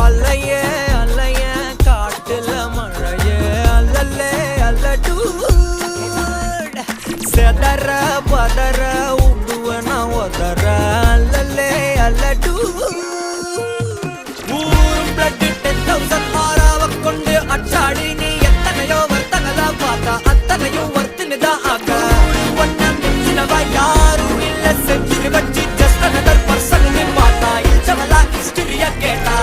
அலையே அலையே காட்டுல மழையே அல்லல்லே அல்லடூ செதற பதற உடுவன ஒதற அல்லல்லே அல்லடூ ஊரும் பிளட் 10,000 ஆறாவ கொண்டு அச்சாடி நீ எத்தனையோ வர்த்தகதா பார்த்தா அத்தனையும் வர்த்தினுதான் ஆக ஒன்ன மிஞ்சினவ யாரும் இல்ல செஞ்சு வச்சு ஜஸ்ட் another person நீ பார்த்தா இச்சவலா ஹிஸ்டரிய கேட்டா